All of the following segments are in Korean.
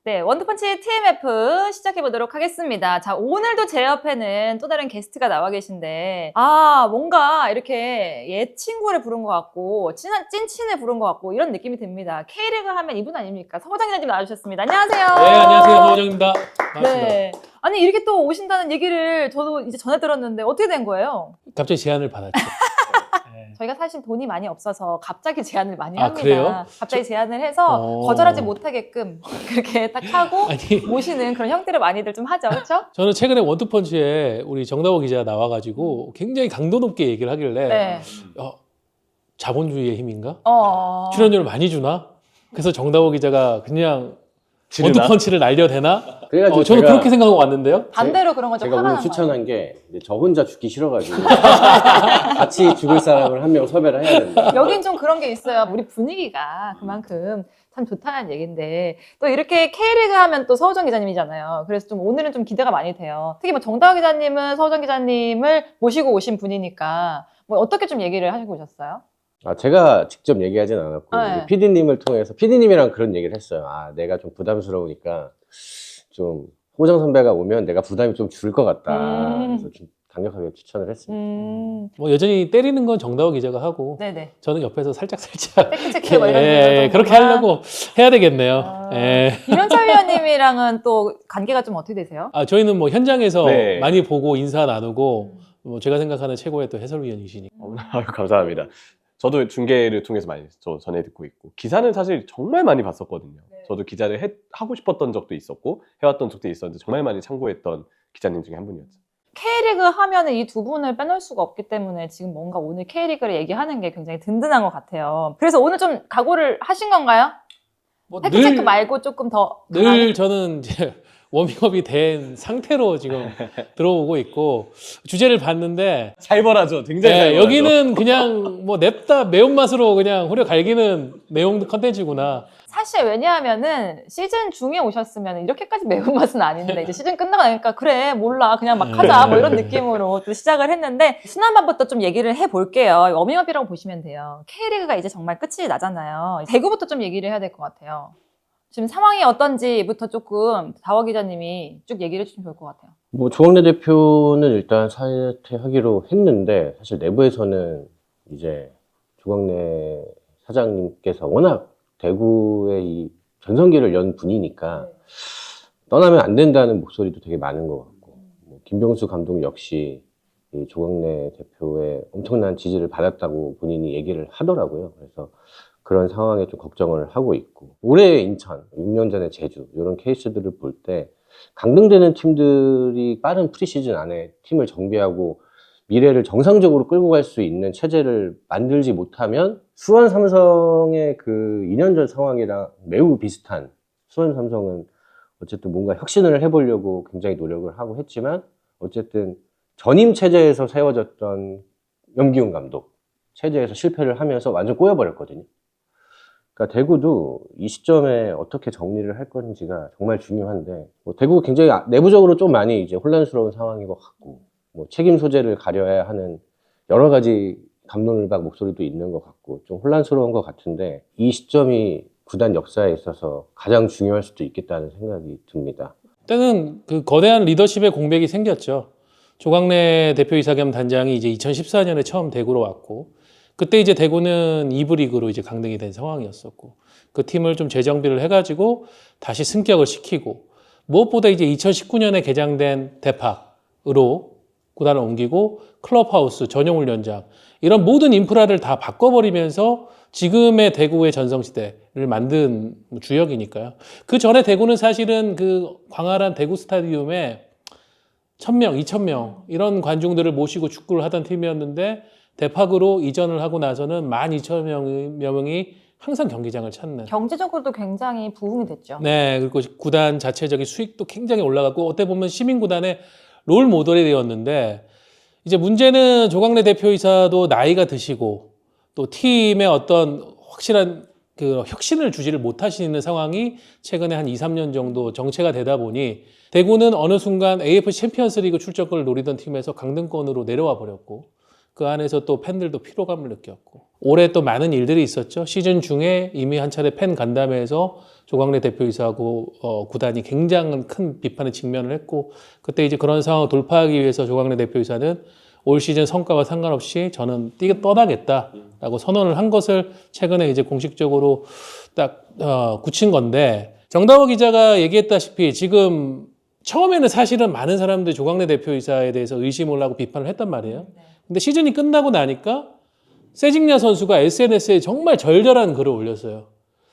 네, 원투펀치 TMF 시작해보도록 하겠습니다. 자, 오늘도 제 옆에는 또 다른 게스트가 나와 계신데, 뭔가 이렇게 옛 친구를 부른 것 같고, 찐친을 부른 것 같고, 이런 느낌이 듭니다. K리그 하면 이분 아닙니까? 서호정 기자님 나와주셨습니다. 안녕하세요. 네, 안녕하세요. 서호정입니다. 반갑습니다. 네. 아니, 이렇게 또 오신다는 얘기를 저도 이제 전해 들었는데, 어떻게 된 거예요? 갑자기 제안을 받았죠. 저희가 사실 돈이 많이 없어서 갑자기 제안을 많이 아, 합니다. 그래요? 갑자기 제안을 해서 거절하지 못하게끔 그렇게 딱 하고 아니, 모시는 그런 형태를 많이들 좀 하죠. 그렇죠? 저는 최근에 원투펀치에 우리 정다워 기자가 나와가지고 굉장히 강도 높게 얘기를 하길래 네. 자본주의의 힘인가? 어. 출연료를 많이 주나? 그래서 정다워 기자가 그냥 지르나? 원투펀치를 날려대나? 그래가지고 저는 제가- 그렇게 생각하고 왔는데요. 반대로 그런 거좀 제가 화가 오늘 난 추천한 게 저 혼자 죽기 싫어가지고 같이 죽을 사람을 한 명 섭외를 해야 된다. 거예요. 여긴 좀 그런 게 있어요. 우리 분위기가 그만큼 참 좋다는 얘기인데 또 이렇게 K리그 하면 또 서호정 기자님이잖아요. 그래서 좀 오늘은 좀 기대가 많이 돼요. 특히 뭐 정다워 기자님은 서호정 기자님을 모시고 오신 분이니까 뭐 어떻게 좀 얘기를 하시고 오셨어요? 제가 직접 얘기하진 않았고 네. PD님을 통해서 PD님이랑 그런 얘기를 했어요. 내가 좀 부담스러우니까 좀 호정 선배가 오면 내가 부담이 좀 줄 것 같다. 그래서 좀 강력하게 추천을 했습니다. 뭐 여전히 때리는 건 정다워 기자가 하고 네네. 저는 옆에서 살짝 팩트체크 뭐 이런 거 그렇게 보면. 하려고 해야 되겠네요. 김현철 위원님이랑은 또 관계가 좀 어떻게 되세요? 저희는 뭐 현장에서 네. 많이 보고 인사 나누고 뭐 제가 생각하는 최고의 또 해설위원이시니까. 아유, 감사합니다. 저도 중계를 통해서 많이 전해 듣고 있고 기사는 사실 정말 많이 봤었거든요. 저도 기자를 하고 싶었던 적도 있었고 해왔던 적도 있었는데 정말 많이 참고했던 기자님 중에 한 분이었죠. K리그 하면은 이 두 분을 빼놓을 수가 없기 때문에 지금 뭔가 오늘 K리그를 얘기하는 게 굉장히 든든한 것 같아요. 그래서 오늘 좀 각오를 하신 건가요? 뭐 팩트체크 말고 조금 더 늘 저는 이제 워밍업이 된 상태로 지금 들어오고 있고 주제를 봤는데 살벌하죠. 굉장히 살벌하죠. 여기는 그냥 뭐 냅다 매운맛으로 그냥 후려 갈기는 내용 컨텐츠구나. 사실 왜냐하면은 시즌 중에 오셨으면 이렇게까지 매운맛은 아닌데 이제 시즌 끝나고 나니까 그래 몰라 그냥 막 하자 뭐 이런 느낌으로 또 시작을 했는데 순환반부터 좀 얘기를 해볼게요. 워밍업이라고 보시면 돼요. K리그가 이제 정말 끝이 나잖아요. 대구부터 좀 얘기를 해야 될 것 같아요. 지금 상황이 어떤지부터 조금 다워 기자님이 쭉 얘기를 해주시면 좋을 것 같아요. 뭐 조광래 대표는 일단 사퇴하기로 했는데 사실 내부에서는 이제 조광래 사장님께서 워낙 대구의 이 전성기를 연 분이니까 떠나면 안 된다는 목소리도 되게 많은 것 같고 뭐 김병수 감독 역시 이 조광래 대표의 엄청난 지지를 받았다고 본인이 얘기를 하더라고요. 그래서 그런 상황에 좀 걱정을 하고 있고 올해 인천, 6년 전에 제주 이런 케이스들을 볼 때 강등되는 팀들이 빠른 프리시즌 안에 팀을 정비하고 미래를 정상적으로 끌고 갈 수 있는 체제를 만들지 못하면 수원 삼성의 그 2년 전 상황이랑 매우 비슷한 수원 삼성은 어쨌든 뭔가 혁신을 해보려고 굉장히 노력을 하고 했지만 어쨌든 전임 체제에서 세워졌던 염기훈 감독 체제에서 실패를 하면서 완전 꼬여버렸거든요. 그러니까 대구도 이 시점에 어떻게 정리를 할 건지가 정말 중요한데 뭐 대구가 굉장히 내부적으로 좀 많이 이제 혼란스러운 상황인 것 같고 뭐 책임 소재를 가려야 하는 여러 가지 갑론을박 목소리도 있는 것 같고 좀 혼란스러운 것 같은데 이 시점이 구단 역사에 있어서 가장 중요할 수도 있겠다는 생각이 듭니다. 그때는 그 거대한 리더십의 공백이 생겼죠. 조광래 대표이사 겸 단장이 이제 2014년에 처음 대구로 왔고 그때 이제 대구는 2부 리그로 이제 강등이 된 상황이었었고 그 팀을 좀 재정비를 해가지고 다시 승격을 시키고 무엇보다 이제 2019년에 개장된 대팍으로 구단을 옮기고 클럽하우스, 전용훈련장 이런 모든 인프라를 다 바꿔버리면서 지금의 대구의 전성시대를 만든 주역이니까요. 그 전에 대구는 사실은 그 광활한 대구 스타디움에 1000명, 2000명 이런 관중들을 모시고 축구를 하던 팀이었는데 대팍으로 이전을 하고 나서는 12,000명이 항상 경기장을 찾는. 경제적으로도 굉장히 부흥이 됐죠. 네, 그리고 구단 자체적인 수익도 굉장히 올라갔고 어떻게 보면 시민구단의 롤 모델이 되었는데 이제 문제는 조광래 대표이사도 나이가 드시고 또 팀의 어떤 확실한 그 혁신을 주지를 못하시는 상황이 최근에 한 2, 3년 정도 정체가 되다 보니 대구는 어느 순간 AFC 챔피언스 리그 출전권을 노리던 팀에서 강등권으로 내려와 버렸고 그 안에서 또 팬들도 피로감을 느꼈고 올해 또 많은 일들이 있었죠. 시즌 중에 이미 한 차례 팬 간담회에서 조광래 대표이사하고 구단이 굉장한 큰 비판에 직면을 했고 그때 이제 그런 상황을 돌파하기 위해서 조광래 대표이사는 올 시즌 성과와 상관없이 저는 떠나겠다라고 선언을 한 것을 최근에 이제 공식적으로 딱 굳힌 건데 정다워 기자가 얘기했다시피 지금 처음에는 사실은 많은 사람들이 조광래 대표이사에 대해서 의심을 하고 비판을 했단 말이에요. 근데 시즌이 끝나고 나니까 세징야 선수가 SNS에 정말 절절한 글을 올렸어요.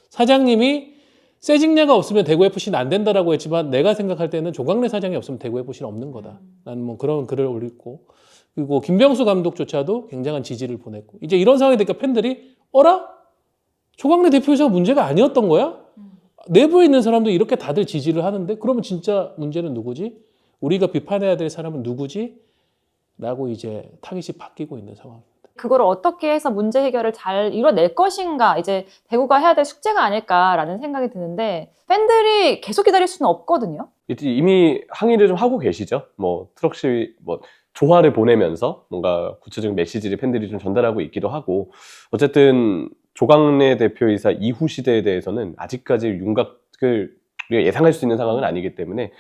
사장님이 세징야가 없으면 대구FC는 안 된다라고 했지만 내가 생각할 때는 조광래 사장이 없으면 대구FC는 없는 거다. 나는 뭐 그런 글을 올렸고 그리고 김병수 감독조차도 굉장한 지지를 보냈고 이제 이런 상황이 되니까 팬들이 어라? 조광래 대표이사가 문제가 아니었던 거야? 내부에 있는 사람도 이렇게 다들 지지를 하는데 그러면 진짜 문제는 누구지? 우리가 비판해야 될 사람은 누구지? 라고 이제 타깃이 바뀌고 있는 상황입니다. 그걸 어떻게 해서 문제 해결을 잘 이뤄낼 것인가 이제 대구가 해야 될 숙제가 아닐까라는 생각이 드는데 팬들이 계속 기다릴 수는 없거든요. 이미 항의를 좀 하고 계시죠. 뭐 트럭시 뭐 조화를 보내면서 뭔가 구체적인 메시지를 팬들이 좀 전달하고 있기도 하고 어쨌든 조광래 대표이사 이후 시대에 대해서는 아직까지 윤곽을 우리가 예상할 수 있는 상황은 아니기 때문에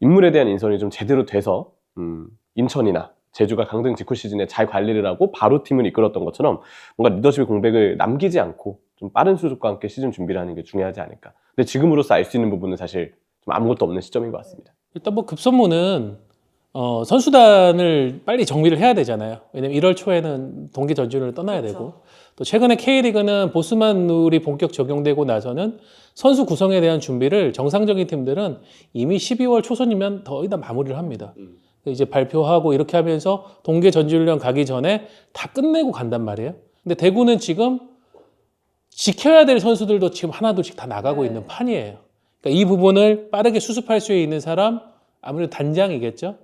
인물에 대한 인선이 좀 제대로 돼서 인천이나 제주가 강등 직후 시즌에 잘 관리를 하고 바로 팀을 이끌었던 것처럼 뭔가 리더십의 공백을 남기지 않고 좀 빠른 수습과 함께 시즌 준비를 하는 게 중요하지 않을까. 근데 지금으로서 알 수 있는 부분은 사실 좀 아무것도 없는 시점인 것 같습니다. 일단 뭐 급선무는 선수단을 빨리 정비를 해야 되잖아요. 왜냐면 1월 초에는 동계 전준을 떠나야 되고 또 최근에 K리그는 보스만 룰이 본격 적용되고 나서는 선수 구성에 대한 준비를 정상적인 팀들은 이미 12월 초선이면 거의 다 마무리를 합니다. 이제 발표하고 이렇게 하면서 동계 전지훈련 가기 전에 다 끝내고 간단 말이에요. 근데 대구는 지금 지켜야 될 선수들도 지금 하나둘씩 다 나가고 있는 판이에요. 그러니까 이 부분을 빠르게 수습할 수 있는 사람 아무래도 단장이겠죠.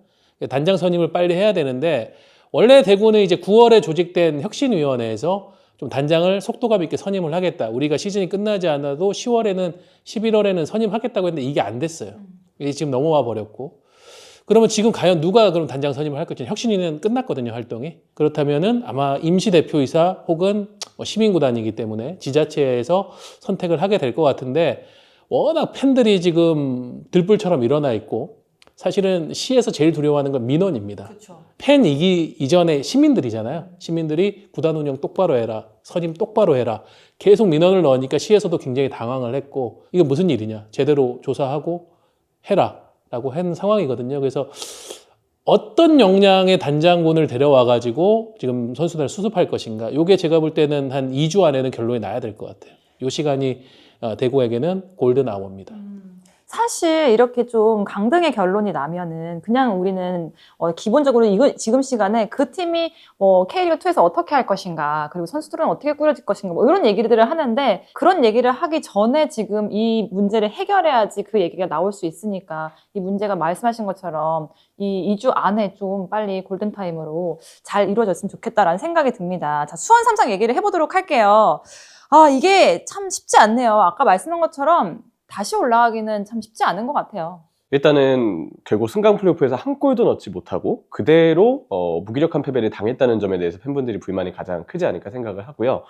단장 선임을 빨리 해야 되는데 원래 대구는 이제 9월에 조직된 혁신위원회에서 좀 단장을 속도감 있게 선임을 하겠다. 우리가 시즌이 끝나지 않아도 10월에는 11월에는 선임하겠다고 했는데 이게 안 됐어요. 이게 지금 넘어와 버렸고. 그러면 지금 과연 누가 그럼 단장 선임을 할 것인지 혁신위는 끝났거든요, 활동이. 그렇다면은 아마 임시 대표이사 혹은 시민구단이기 때문에 지자체에서 선택을 하게 될 것 같은데 워낙 팬들이 지금 들불처럼 일어나 있고 사실은 시에서 제일 두려워하는 건 민원입니다. 그렇죠. 팬이기 이전에 시민들이잖아요. 시민들이 구단 운영 똑바로 해라, 선임 똑바로 해라. 계속 민원을 넣으니까 시에서도 굉장히 당황을 했고 이게 무슨 일이냐, 제대로 조사하고 해라 라고 한 상황이거든요. 그래서 어떤 역량의 단장군을 데려와가지고 지금 선수단을 수습할 것인가, 이게 제가 볼 때는 한 2주 안에는 결론이 나야 될 것 같아요. 이 시간이 대구에게는 골든 아워입니다. 사실 이렇게 좀 강등의 결론이 나면은 그냥 우리는 기본적으로 지금 시간에 그 팀이 K리그2에서 어떻게 할 것인가 그리고 선수들은 어떻게 꾸려질 것인가 뭐 이런 얘기들을 하는데 그런 얘기를 하기 전에 지금 이 문제를 해결해야지 그 얘기가 나올 수 있으니까 이 문제가 말씀하신 것처럼 이 2주 안에 좀 빨리 골든타임으로 잘 이루어졌으면 좋겠다라는 생각이 듭니다. 자, 수원 삼성 얘기를 해보도록 할게요. 이게 참 쉽지 않네요. 아까 말씀한 것처럼 다시 올라가기는 참 쉽지 않은 것 같아요. 일단은 결국 승강 플레이오프에서 한 골도 넣지 못하고 그대로 무기력한 패배를 당했다는 점에 대해서 팬분들이 불만이 가장 크지 않을까 생각을 하고요.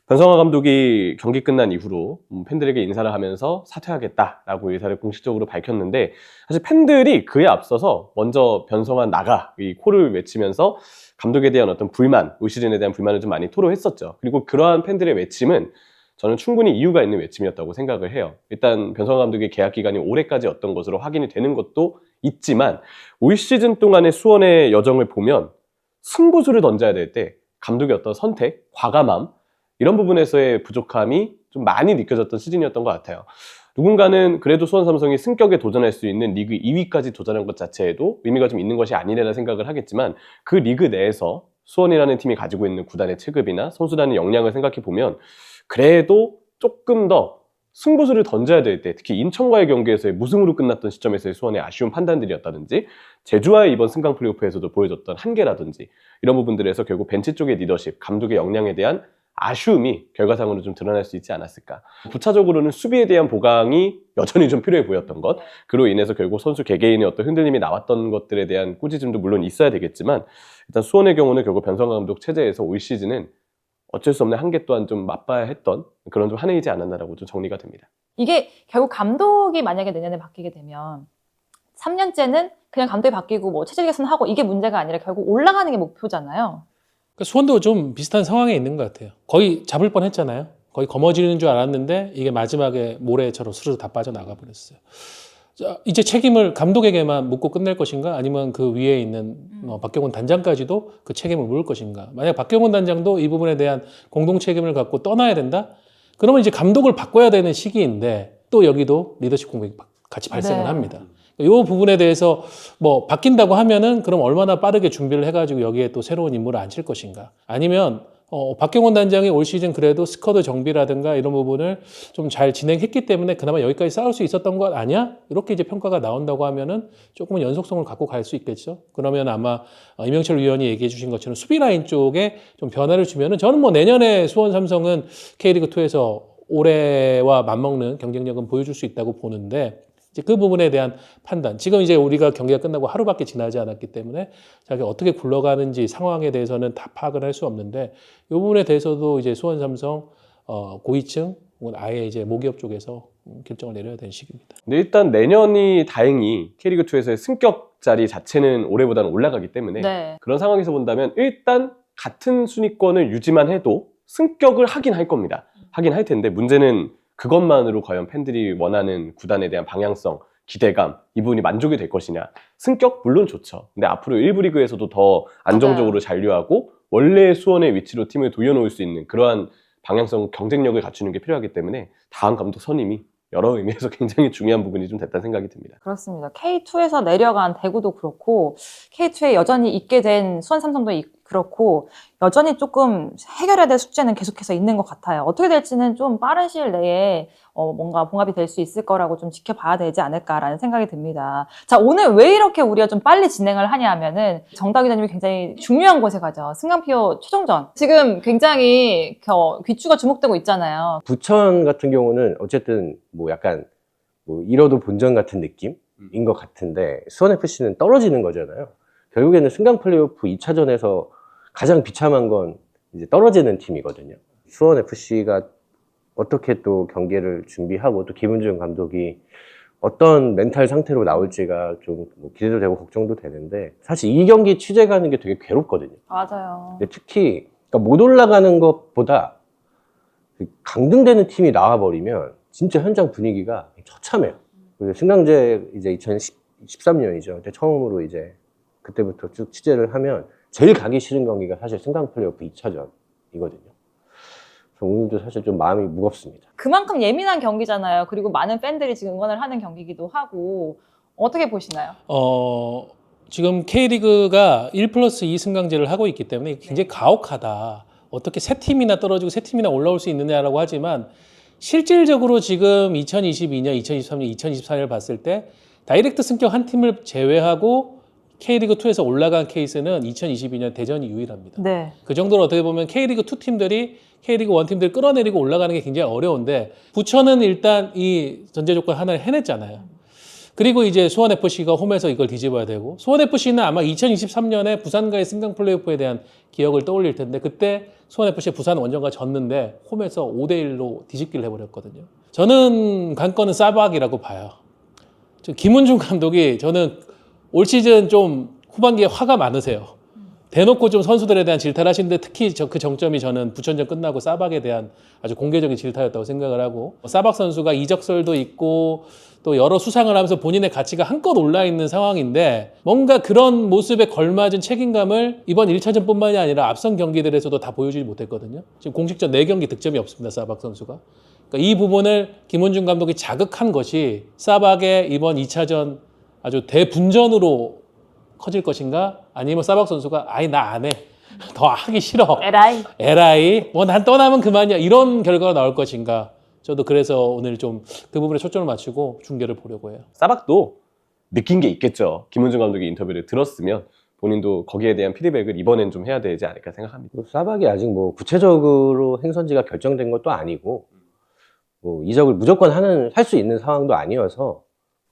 변성환 감독이 경기 끝난 이후로 팬들에게 인사를 하면서 사퇴하겠다라고 의사를 공식적으로 밝혔는데 사실 팬들이 그에 앞서서 먼저 변성환 나가 이 콜을 외치면서 감독에 대한 어떤 불만, 올 시즌에 대한 불만을 좀 많이 토로했었죠. 그리고 그러한 팬들의 외침은 저는 충분히 이유가 있는 외침이었다고 생각을 해요. 일단 변성환 감독의 계약 기간이 올해까지였던 것으로 확인이 되는 것도 있지만 올 시즌 동안의 수원의 여정을 보면 승부수를 던져야 될 때 감독의 어떤 선택, 과감함 이런 부분에서의 부족함이 좀 많이 느껴졌던 시즌이었던 것 같아요. 누군가는 그래도 수원 삼성이 승격에 도전할 수 있는 리그 2위까지 도전한 것 자체에도 의미가 좀 있는 것이 아니라는 생각을 하겠지만 그 리그 내에서 수원이라는 팀이 가지고 있는 구단의 체급이나 선수단의 역량을 생각해 보면 그래도 조금 더 승부수를 던져야 될 때 특히 인천과의 경기에서의 무승으로 끝났던 시점에서의 수원의 아쉬운 판단들이었다든지 제주와의 이번 승강 플레이오프에서도 보여줬던 한계라든지 이런 부분들에서 결국 벤치 쪽의 리더십, 감독의 역량에 대한 아쉬움이 결과상으로 좀 드러날 수 있지 않았을까. 부차적으로는 수비에 대한 보강이 여전히 좀 필요해 보였던 것, 그로 인해서 결국 선수 개개인의 어떤 흔들림이 나왔던 것들에 대한 꾸짖음도 물론 있어야 되겠지만, 일단 수원의 경우는 결국 변성환 감독 체제에서 올 시즌은 어쩔 수 없는 한계 또한 좀 맛봐야 했던 그런 좀 한 해이지 않았나라고 좀 정리가 됩니다. 이게 결국 감독이 만약에 내년에 바뀌게 되면 3년째는 그냥 감독이 바뀌고 뭐 체제 개선하고 이게 문제가 아니라 결국 올라가는 게 목표잖아요. 그러니까 수원도 좀 비슷한 상황에 있는 것 같아요. 거의 잡을 뻔했잖아요. 거의 거머쥐는 줄 알았는데 이게 마지막에 모래처럼 스르르 다 빠져나가 버렸어요. 자, 이제 책임을 감독에게만 묻고 끝낼 것인가? 아니면 그 위에 있는 박경훈 단장까지도 그 책임을 물을 것인가? 만약 박경훈 단장도 이 부분에 대한 공동 책임을 갖고 떠나야 된다? 그러면 이제 감독을 바꿔야 되는 시기인데 또 여기도 리더십 공백이 같이 발생을 네. 합니다. 이 부분에 대해서 뭐 바뀐다고 하면은 그럼 얼마나 빠르게 준비를 해가지고 여기에 또 새로운 인물을 앉힐 것인가? 아니면 박경원 단장이 올 시즌 그래도 스쿼드 정비라든가 이런 부분을 좀 잘 진행했기 때문에 그나마 여기까지 싸울 수 있었던 것 아니야? 이렇게 이제 평가가 나온다고 하면은 조금은 연속성을 갖고 갈 수 있겠죠. 그러면 아마 이명철 위원이 얘기해 주신 것처럼 수비 라인 쪽에 좀 변화를 주면은 저는 뭐 내년에 수원 삼성은 K리그2에서 올해와 맞먹는 경쟁력은 보여줄 수 있다고 보는데 이제 그 부분에 대한 판단. 지금 이제 우리가 경기가 끝나고 하루밖에 지나지 않았기 때문에 자기 어떻게 굴러가는지 상황에 대해서는 다 파악을 할 수 없는데 이 부분에 대해서도 이제 수원 삼성 고위층 혹은 아예 이제 모기업 쪽에서 결정을 내려야 되는 시기입니다. 근데 일단 내년이 다행히 K리그2에서의 승격 자리 자체는 올해보다는 올라가기 때문에 네. 그런 상황에서 본다면 일단 같은 순위권을 유지만 해도 승격을 하긴 할 겁니다. 하긴 할 텐데 문제는 그것만으로 과연 팬들이 원하는 구단에 대한 방향성, 기대감, 이 부분이 만족이 될 것이냐. 승격 물론 좋죠. 근데 앞으로 1부 리그에서도 더 안정적으로 잔류하고 원래 수원의 위치로 팀을 돌려놓을 수 있는 그러한 방향성, 경쟁력을 갖추는 게 필요하기 때문에 다음 감독 선임이 여러 의미에서 굉장히 중요한 부분이 좀 됐다는 생각이 듭니다. 그렇습니다. K2에서 내려간 대구도 그렇고 K2에 여전히 있게 된 수원 삼성도 그렇고 여전히 조금 해결해야 될 숙제는 계속해서 있는 것 같아요. 어떻게 될지는 좀 빠른 시일 내에 뭔가 봉합이 될 수 있을 거라고 좀 지켜봐야 되지 않을까라는 생각이 듭니다. 자, 오늘 왜 이렇게 우리가 좀 빨리 진행을 하냐 하면은 정다우 기자님이 굉장히 중요한 곳에 가죠. 승강표 최종전. 지금 굉장히 귀추가 주목되고 있잖아요. 부천 같은 경우는 어쨌든 뭐 약간 뭐 잃어도 본전 같은 느낌인 것 같은데 수원FC는 떨어지는 거잖아요. 결국에는 승강 플레이오프 2차전에서 가장 비참한 건 이제 떨어지는 팀이거든요. 수원FC가 어떻게 또 경기를 준비하고 또 김은중 감독이 어떤 멘탈 상태로 나올지가 좀 기대도 되고 걱정도 되는데 사실 이 경기 취재 가는 게 되게 괴롭거든요. 맞아요. 근데 특히 그러니까 못 올라가는 것보다 강등되는 팀이 나와버리면 진짜 현장 분위기가 처참해요. 승강제 이제 2013년이죠. 그때 처음으로 이제 그때부터 쭉 취재를 하면 제일 가기 싫은 경기가 사실 승강 플레이오프 2차전이거든요. 오늘도 사실 좀 마음이 무겁습니다. 그만큼 예민한 경기잖아요. 그리고 많은 팬들이 지금 응원을 하는 경기이기도 하고 어떻게 보시나요? 지금 K리그가 1+2 승강제를 하고 있기 때문에 굉장히 가혹하다. 어떻게 세 팀이나 떨어지고 세 팀이나 올라올 수 있느냐라고 하지만 실질적으로 지금 2022년, 2023년, 2024년을 봤을 때 다이렉트 승격 한 팀을 제외하고 K리그2에서 올라간 케이스는 2022년 대전이 유일합니다. 네. 그 정도로 어떻게 보면 K리그2 팀들이 K리그1 팀들 끌어내리고 올라가는 게 굉장히 어려운데 부천은 일단 이 전제 조건 하나를 해냈잖아요. 그리고 이제 수원FC가 홈에서 이걸 뒤집어야 되고 수원FC는 아마 2023년에 부산과의 승강 플레이오프에 대한 기억을 떠올릴 텐데 그때 수원FC 부산 원정과 졌는데 홈에서 5대1로 뒤집기를 해버렸거든요. 저는 관건은 싸박이라고 봐요. 김은중 감독이 저는 올 시즌 좀 후반기에 화가 많으세요. 대놓고 좀 선수들에 대한 질타를 하시는데 특히 그 정점이 저는 부천전 끝나고 싸박에 대한 아주 공개적인 질타였다고 생각을 하고 싸박 선수가 이적설도 있고 또 여러 수상을 하면서 본인의 가치가 한껏 올라있는 상황인데 뭔가 그런 모습에 걸맞은 책임감을 이번 1차전뿐만이 아니라 앞선 경기들에서도 다 보여주지 못했거든요. 지금 공식전 4경기 득점이 없습니다. 싸박 선수가. 그러니까 이 부분을 김은중 감독이 자극한 것이 싸박의 이번 2차전 아주 대분전으로 커질 것인가? 아니면 싸박 선수가 아이 나 안 해. 더 하기 싫어. 에라이. 뭐 난 떠나면 그만이야. 이런 결과가 나올 것인가? 저도 그래서 오늘 좀 그 부분에 초점을 맞추고 중계를 보려고 해요. 싸박도 느낀 게 있겠죠. 김은중 감독의 인터뷰를 들었으면 본인도 거기에 대한 피드백을 이번엔 좀 해야 되지 않을까 생각합니다. 사박이 아직 뭐 구체적으로 행선지가 결정된 것도 아니고 뭐 이적을 무조건 할 수 있는 상황도 아니어서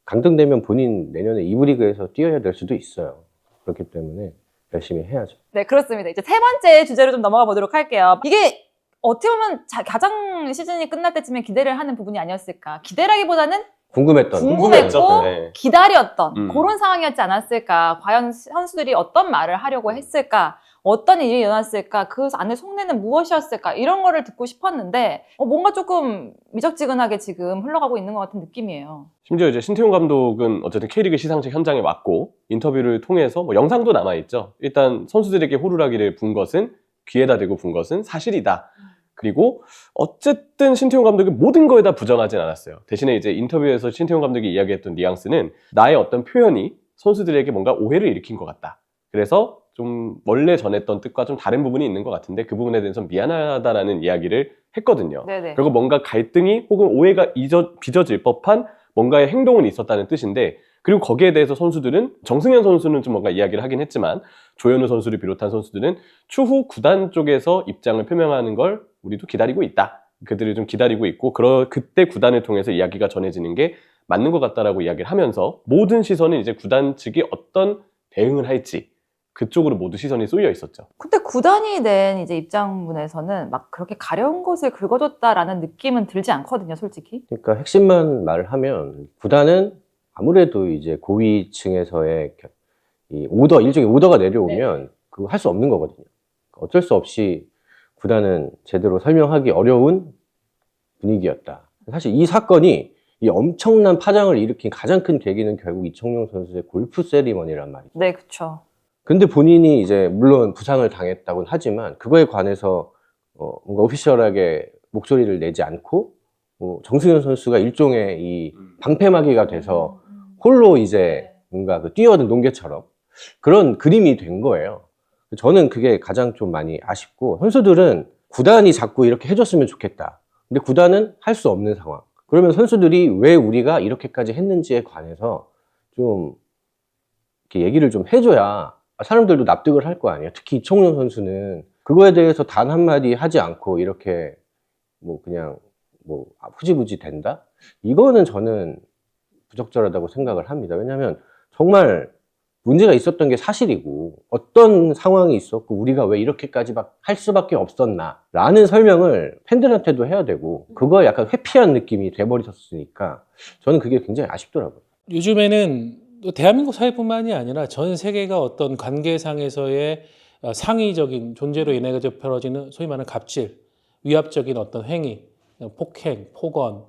강등되면 본인 내년에 2부 리그에서 뛰어야 될 수도 있어요. 그렇기 때문에 열심히 해야죠. 네, 그렇습니다. 이제 세 번째 주제로 좀 넘어가 보도록 할게요. 이게 어떻게 보면 가장 시즌이 끝날 때쯤에 기대를 하는 부분이 아니었을까. 기대라기보다는 궁금했던 궁금했고 네. 기다렸던 그런 상황이었지 않았을까. 과연 선수들이 어떤 말을 하려고 했을까. 어떤 일이 일어났을까. 그 안에 속내는 무엇이었을까. 이런 거를 듣고 싶었는데 뭔가 조금 미적지근하게 지금 흘러가고 있는 것 같은 느낌이에요. 심지어 이제 신태용 감독은 어쨌든 K리그 시상식 현장에 왔고 인터뷰를 통해서 뭐 영상도 남아있죠. 일단 선수들에게 호루라기를 분 것은 귀에다 대고 분 것은 사실이다. 그리고 어쨌든 신태용 감독이 모든 거에다 부정하진 않았어요. 대신에 이제 인터뷰에서 신태용 감독이 이야기했던 뉘앙스는 나의 어떤 표현이 선수들에게 뭔가 오해를 일으킨 것 같다. 그래서 좀 원래 전했던 뜻과 좀 다른 부분이 있는 것 같은데 그 부분에 대해서 미안하다라는 이야기를 했거든요. 네네. 그리고 뭔가 갈등이 혹은 오해가 빚어질 법한 뭔가의 행동은 있었다는 뜻인데 그리고 거기에 대해서 선수들은 정승현 선수는 좀 뭔가 이야기를 하긴 했지만 조현우 선수를 비롯한 선수들은 추후 구단 쪽에서 입장을 표명하는 걸 우리도 기다리고 있다. 그들을 좀 기다리고 있고 그때 구단을 통해서 이야기가 전해지는 게 맞는 것 같다라고 이야기를 하면서 모든 시선은 이제 구단 측이 어떤 대응을 할지 그쪽으로 모두 시선이 쏠려 있었죠. 근데 구단이 낸 이제 입장문에서는 막 그렇게 가려운 것을 긁어줬다라는 느낌은 들지 않거든요, 솔직히. 그러니까 핵심만 말을 하면 구단은 아무래도 이제 고위층에서의 이 일종의 오더가 내려오면 그거 할 수 없는 거거든요. 어쩔 수 없이 구단은 제대로 설명하기 어려운 분위기였다. 사실 이 사건이 이 엄청난 파장을 일으킨 가장 큰 계기는 결국 이청용 선수의 골프 세리머니란 말이에요. 네, 그렇죠. 근데 본인이 이제 물론 부상을 당했다고는 하지만 그거에 관해서 뭔가 오피셜하게 목소리를 내지 않고 정승현 선수가 일종의 이 방패막이가 돼서 홀로 이제 뭔가 그 뛰어든 농개처럼 그런 그림이 된 거예요. 저는 그게 가장 좀 많이 아쉽고 선수들은 구단이 자꾸 이렇게 해줬으면 좋겠다. 근데 구단은 할 수 없는 상황. 그러면 선수들이 왜 우리가 이렇게까지 했는지에 관해서 좀 이렇게 얘기를 좀 해줘야 사람들도 납득을 할 거 아니에요. 특히 이청용 선수는 그거에 대해서 단 한마디 하지 않고 이렇게 그냥 후지부지 된다? 이거는 저는 부적절하다고 생각을 합니다. 왜냐하면 정말 문제가 있었던 게 사실이고 어떤 상황이 있었고 우리가 왜 이렇게까지 막 할 수밖에 없었나 라는 설명을 팬들한테도 해야 되고 그거 약간 회피한 느낌이 돼버리셨으니까 저는 그게 굉장히 아쉽더라고요. 요즘에는 또 대한민국 사회뿐만이 아니라 전 세계가 어떤 관계상에서의 상위적인 존재로 인해 벌어지는 소위 말하는 갑질, 위압적인 어떤 행위, 폭행, 폭언,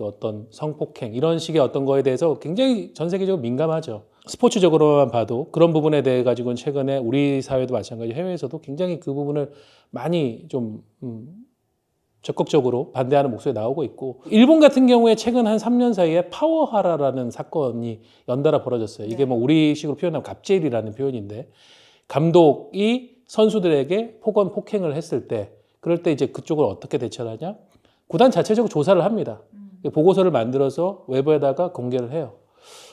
어떤 성폭행 이런 식의 어떤 거에 대해서 굉장히 전 세계적으로 민감하죠. 스포츠적으로만 봐도 그런 부분에 대해 가지고는 최근에 우리 사회도 마찬가지 해외에서도 굉장히 그 부분을 많이 좀 적극적으로 반대하는 목소리 나오고 있고 일본 같은 경우에 최근 한 3년 사이에 파워하라라는 사건이 연달아 벌어졌어요. 이게 우리식으로 표현하면 갑질이라는 표현인데 감독이 선수들에게 폭언 폭행을 했을 때 그럴 때 이제 그쪽을 어떻게 대처하냐? 구단 자체적으로 조사를 합니다. 보고서를 만들어서 외부에다가 공개를 해요.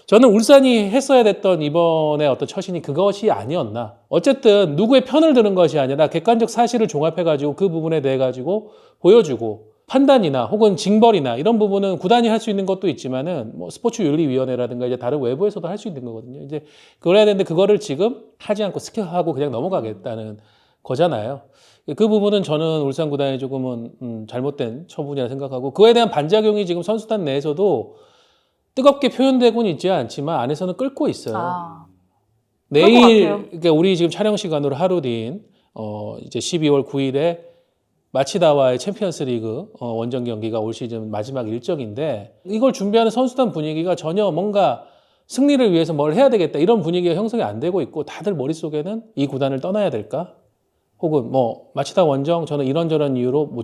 저는 울산이 했어야 됐던 이번에 어떤 처신이 그것이 아니었나. 어쨌든 누구의 편을 드는 것이 아니라 객관적 사실을 종합해가지고 그 부분에 대해 가지고 보여주고 판단이나 혹은 징벌이나 이런 부분은 구단이 할 수 있는 것도 있지만은 스포츠윤리위원회라든가 이제 다른 외부에서도 할 수 있는 거거든요. 이제 그걸 해야 되는데 그거를 지금 하지 않고 스킵하고 그냥 넘어가겠다는 거잖아요. 그 부분은 저는 울산 구단이 조금은 잘못된 처분이라 생각하고 그거에 대한 반작용이 지금 선수단 내에서도 뜨겁게 표현되고는 있지 않지만 안에서는 끓고 있어요. 내일 그러니까 우리 지금 촬영 시간으로 하루 뒤인 이제 12월 9일에 마치다와의 챔피언스리그 원정 경기가 올 시즌 마지막 일정인데 이걸 준비하는 선수단 분위기가 전혀 뭔가 승리를 위해서 뭘 해야 되겠다 이런 분위기가 형성이 안 되고 있고 다들 머릿속에는 이 구단을 떠나야 될까? 혹은 마치다 원정 저는 이런저런 이유로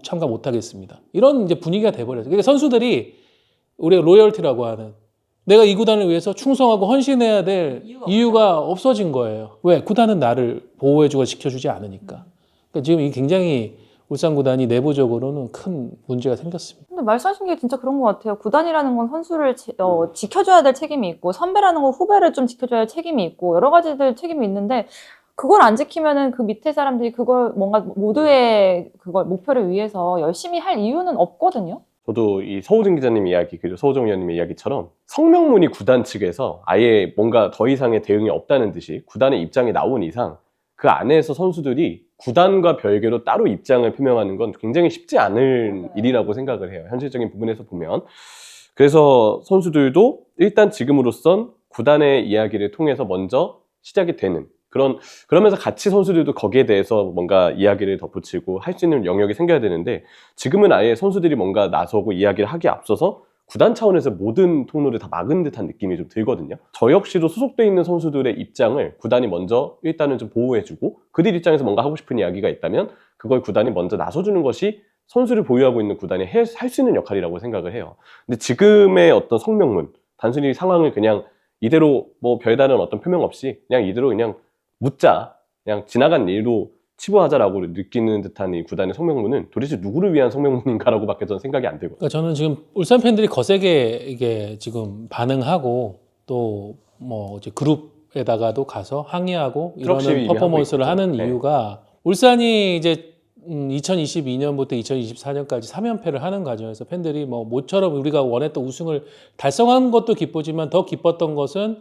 참가 못 하겠습니다. 이런 이제 분위기가 돼버렸어요. 그러니까 선수들이 우리가 로열티라고 하는 내가 이 구단을 위해서 충성하고 헌신해야 될 이유가 없어진 거예요. 왜? 구단은 나를 보호해주고 지켜주지 않으니까. 그러니까 지금 이게 굉장히 울산 구단이 내부적으로는 큰 문제가 생겼습니다. 근데 말씀하신 게 진짜 그런 것 같아요. 구단이라는 건 선수를 지켜줘야 될 책임이 있고, 선배라는 건 후배를 좀 지켜줘야 할 책임이 있고, 여러 가지들 책임이 있는데, 그걸 안 지키면은 그 밑에 사람들이 그걸 뭔가 모두의 그걸 목표를 위해서 열심히 할 이유는 없거든요. 저도 이 서우정 기자님 이야기 그리고 서우정 의원님의 이야기처럼 성명문이 구단 측에서 아예 뭔가 더 이상의 대응이 없다는 듯이 구단의 입장이 나온 이상 그 안에서 선수들이 구단과 별개로 따로 입장을 표명하는 건 굉장히 쉽지 않은 일이라고 생각을 해요. 현실적인 부분에서 보면. 그래서 선수들도 일단 지금으로선 구단의 이야기를 통해서 먼저 시작이 되는 그러면서 같이 선수들도 거기에 대해서 뭔가 이야기를 덧붙이고 할 수 있는 영역이 생겨야 되는데 지금은 아예 선수들이 뭔가 나서고 이야기를 하기에 앞서서 구단 차원에서 모든 통로를 다 막은 듯한 느낌이 좀 들거든요. 저 역시도 소속돼 있는 선수들의 입장을 구단이 먼저 일단은 좀 보호해주고 그들 입장에서 뭔가 하고 싶은 이야기가 있다면 그걸 구단이 먼저 나서주는 것이 선수를 보유하고 있는 구단이 할 수 있는 역할이라고 생각을 해요. 근데 지금의 어떤 성명문, 단순히 상황을 그냥 이대로 뭐 별다른 어떤 표명 없이 그냥 이대로 그냥 묻자, 그냥 지나간 일로 치부하자라고 느끼는 듯한 이 구단의 성명문은 도대체 누구를 위한 성명문인가라고밖에 저는 생각이 안 들거든요. 그러니까 저는 지금 울산 팬들이 거세게 이게 지금 반응하고 또 뭐 이제 그룹에다가도 가서 항의하고 트럭 시위 이러는 이미 퍼포먼스를 하고 있죠. 하는 네. 이유가 울산이 이제 2022년부터 2024년까지 3연패를 하는 과정에서 팬들이 뭐 모처럼 우리가 원했던 우승을 달성한 것도 기쁘지만 더 기뻤던 것은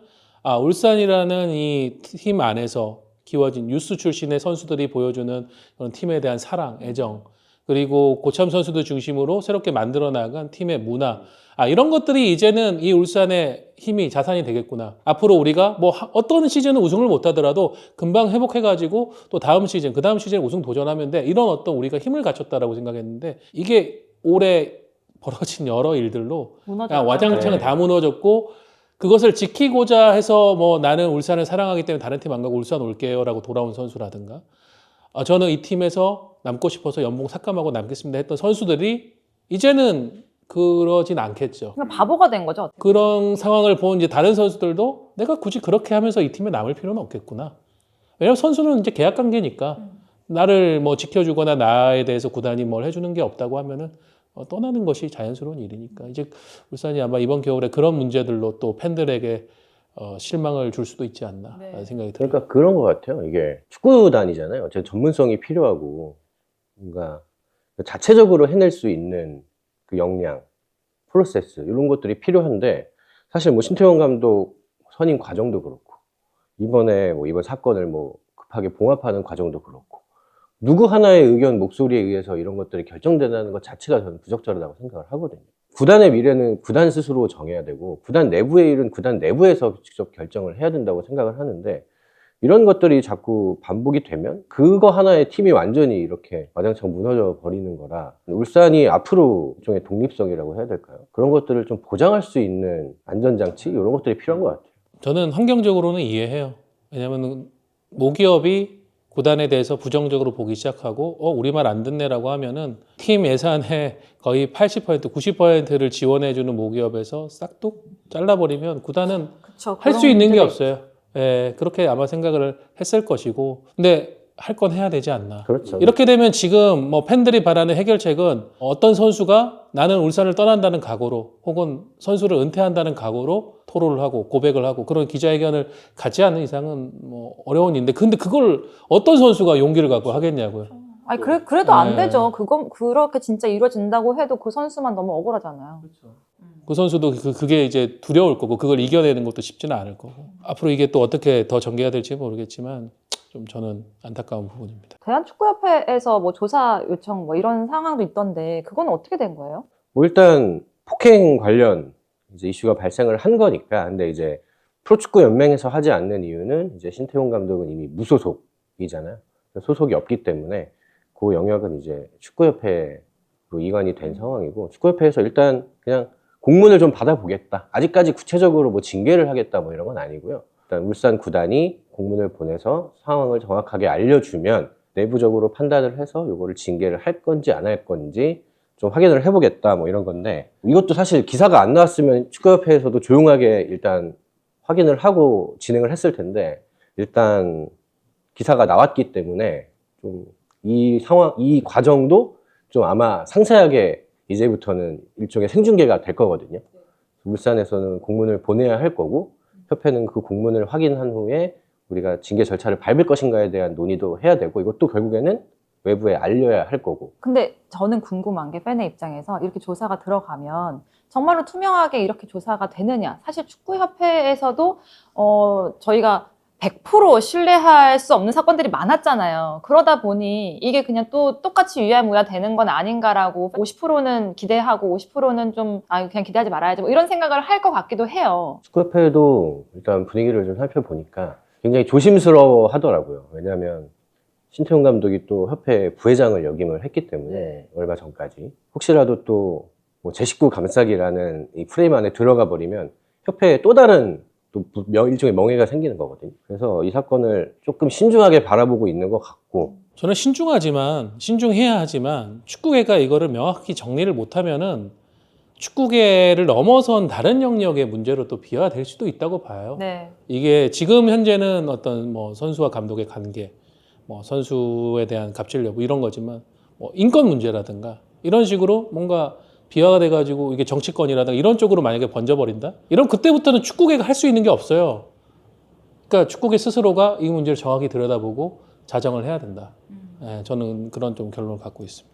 울산이라는 이 팀 안에서 키워진 유스 출신의 선수들이 보여주는 그런 팀에 대한 사랑, 애정, 그리고 고참 선수들 중심으로 새롭게 만들어 나간 팀의 문화, 이런 것들이 이제는 이 울산의 힘이 자산이 되겠구나. 앞으로 우리가 뭐 어떤 시즌은 우승을 못 하더라도 금방 회복해가지고 또 다음 시즌, 그 다음 시즌에 우승 도전하면 돼. 이런 어떤 우리가 힘을 갖췄다라고 생각했는데 이게 올해 벌어진 여러 일들로 그냥 와장창은 다 무너졌고 그것을 지키고자 해서 뭐 나는 울산을 사랑하기 때문에 다른 팀 안 가고 울산 올게요라고 돌아온 선수라든가 저는 이 팀에서 남고 싶어서 연봉 삭감하고 남겠습니다 했던 선수들이 이제는 그러진 않겠죠. 그냥 바보가 된 거죠. 그런 상황을 본 이제 다른 선수들도 내가 굳이 그렇게 하면서 이 팀에 남을 필요는 없겠구나. 왜냐면 선수는 이제 계약 관계니까 나를 뭐 지켜주거나 나에 대해서 구단이 뭘 해주는 게 없다고 하면은 떠나는 것이 자연스러운 일이니까 이제 울산이 아마 이번 겨울에 그런 문제들로 또 팬들에게 실망을 줄 수도 있지 않나 라는 생각이 들어요. 그러니까 그런 것 같아요. 이게 축구단이잖아요. 제 전문성이 필요하고 뭔가 자체적으로 해낼 수 있는 그 역량, 프로세스 이런 것들이 필요한데 사실 뭐 신태용 감독 선임 과정도 그렇고 이번에 뭐 이번 사건을 뭐 급하게 봉합하는 과정도 그렇고 누구 하나의 의견, 목소리에 의해서 이런 것들이 결정된다는 것 자체가 저는 부적절하다고 생각을 하거든요. 구단의 미래는 구단 스스로 정해야 되고 구단 내부의 일은 구단 내부에서 직접 결정을 해야 된다고 생각을 하는데 이런 것들이 자꾸 반복이 되면 그거 하나의 팀이 완전히 이렇게 와장창 무너져 버리는 거라 울산이 앞으로 일종의 독립성이라고 해야 될까요? 그런 것들을 좀 보장할 수 있는 안전장치 이런 것들이 필요한 것 같아요. 저는 환경적으로는 이해해요. 왜냐하면 모기업이 구단에 대해서 부정적으로 보기 시작하고 우리 말 안 듣네라고 하면은 팀 예산의 거의 80%, 90%를 지원해주는 모기업에서 싹둑 잘라버리면 구단은 할 수 있는 게 없어요. 예, 그렇게 아마 생각을 했을 것이고 근데 할 건 해야 되지 않나. 그렇죠. 이렇게 되면 지금 뭐 팬들이 바라는 해결책은 어떤 선수가 나는 울산을 떠난다는 각오로 혹은 선수를 은퇴한다는 각오로 토로를 하고 고백을 하고 그런 기자회견을 갖지 않는 이상은 뭐 어려운 일인데 근데 그걸 어떤 선수가 용기를 갖고 하겠냐고요. 아니 그래도 안 네. 되죠. 그렇게 진짜 이루어진다고 해도 그 선수만 너무 억울하잖아요. 그 선수도 그게 이제 두려울 거고 그걸 이겨내는 것도 쉽지는 않을 거고 앞으로 이게 또 어떻게 더 전개가 될지 모르겠지만 좀 저는 안타까운 부분입니다. 대한축구협회에서 뭐 조사 요청 뭐 이런 상황도 있던데 그건 어떻게 된 거예요? 뭐 일단 폭행 관련 이제 이슈가 발생을 한 거니까 근데 이제 프로축구 연맹에서 하지 않는 이유는 이제 신태용 감독은 이미 무소속이잖아요. 소속이 없기 때문에 그 영역은 이제 축구협회로 이관이 된 상황이고 축구협회에서 일단 그냥 공문을 좀 받아보겠다. 아직까지 구체적으로 뭐 징계를 하겠다 뭐 이런 건 아니고요. 일단 울산 구단이 공문을 보내서 상황을 정확하게 알려주면 내부적으로 판단을 해서 이거를 징계를 할 건지 안 할 건지 좀 확인을 해보겠다 뭐 이런 건데 이것도 사실 기사가 안 나왔으면 축구협회에서도 조용하게 일단 확인을 하고 진행을 했을 텐데 일단 기사가 나왔기 때문에 좀 이 상황, 이 과정도 좀 아마 상세하게 이제부터는 일종의 생중계가 될 거거든요. 울산에서는 공문을 보내야 할 거고, 협회는 그 공문을 확인한 후에 우리가 징계 절차를 밟을 것인가에 대한 논의도 해야 되고, 이것도 결국에는 외부에 알려야 할 거고. 근데 저는 궁금한 게 팬의 입장에서 이렇게 조사가 들어가면 정말로 투명하게 이렇게 조사가 되느냐. 사실 축구협회에서도 저희가 100% 신뢰할 수 없는 사건들이 많았잖아요. 그러다 보니 이게 그냥 또 똑같이 유야무야 되는 건 아닌가라고 50%는 기대하고 50%는 좀 그냥 기대하지 말아야지 뭐 이런 생각을 할 것 같기도 해요. 축구협회도 일단 분위기를 좀 살펴보니까 굉장히 조심스러워 하더라고요. 왜냐하면 신태용 감독이 또 협회 부회장을 역임을 했기 때문에 얼마 전까지 혹시라도 또 뭐 제 식구 감싸기라는 이 프레임 안에 들어가 버리면 협회에 또 다른 또 일종의 멍해가 생기는 거거든요. 그래서 이 사건을 조금 신중하게 바라보고 있는 것 같고, 저는 신중해야 하지만 축구계가 이거를 명확히 정리를 못하면은 축구계를 넘어선 다른 영역의 문제로 또 비화될 수도 있다고 봐요. 네. 이게 지금 현재는 어떤 뭐 선수와 감독의 관계, 뭐 선수에 대한 갑질 여부 이런 거지만 뭐 인권 문제라든가 이런 식으로 뭔가 비화가 돼가지고 이게 정치권이라든가 이런 쪽으로 만약에 번져버린다? 이런 그때부터는 축구계가 할 수 있는 게 없어요. 그러니까 축구계 스스로가 이 문제를 정확히 들여다보고 자정을 해야 된다. 예, 저는 그런 좀 결론을 갖고 있습니다.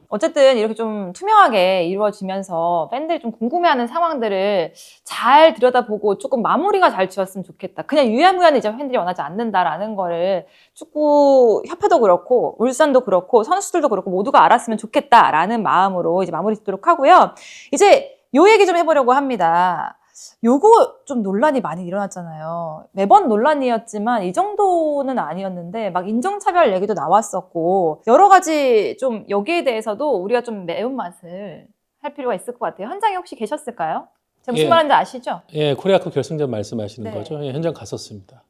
어쨌든 이렇게 좀 투명하게 이루어지면서 팬들이 좀 궁금해하는 상황들을 잘 들여다보고 조금 마무리가 잘 지었으면 좋겠다. 그냥 유야무야는 이제 팬들이 원하지 않는다라는 거를 축구협회도 그렇고 울산도 그렇고 선수들도 그렇고 모두가 알았으면 좋겠다라는 마음으로 이제 마무리 짓도록 하고요. 이제 요 얘기 좀 해보려고 합니다. 요거 좀 논란이 많이 일어났잖아요. 매번 논란이었지만 이 정도는 아니었는데 막 인종차별 얘기도 나왔었고 여러 가지 좀 여기에 대해서도 우리가 좀 매운맛을 할 필요가 있을 것 같아요. 현장에 혹시 계셨을까요? 제가 무슨 예. 말하는지 아시죠? 예, 코리아컵 결승전 말씀하시는 네. 거죠. 예, 현장 갔었습니다.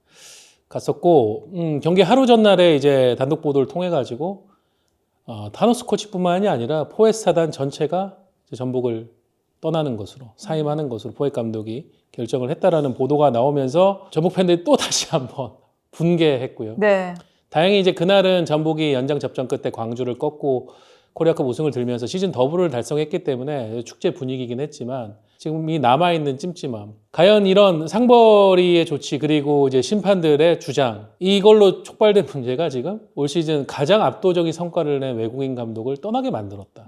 갔었고 경기 하루 전날에 이제 단독 보도를 통해 가지고 타노스 코치뿐만이 아니라 포에스타단 전체가 이제 전북을 떠나는 것으로 사임하는 것으로 포획 감독이 결정을 했다라는 보도가 나오면서 전북 팬들이 또 다시 한번 분개했고요. 네. 다행히 이제 그날은 전북이 연장 접전 끝에 광주를 꺾고 코리아컵 우승을 들면서 시즌 더블을 달성했기 때문에 축제 분위기이긴 했지만 지금 이 남아있는 찜찜함, 과연 이런 상벌이의 조치 그리고 이제 심판들의 주장 이걸로 촉발된 문제가 지금 올 시즌 가장 압도적인 성과를 낸 외국인 감독을 떠나게 만들었다.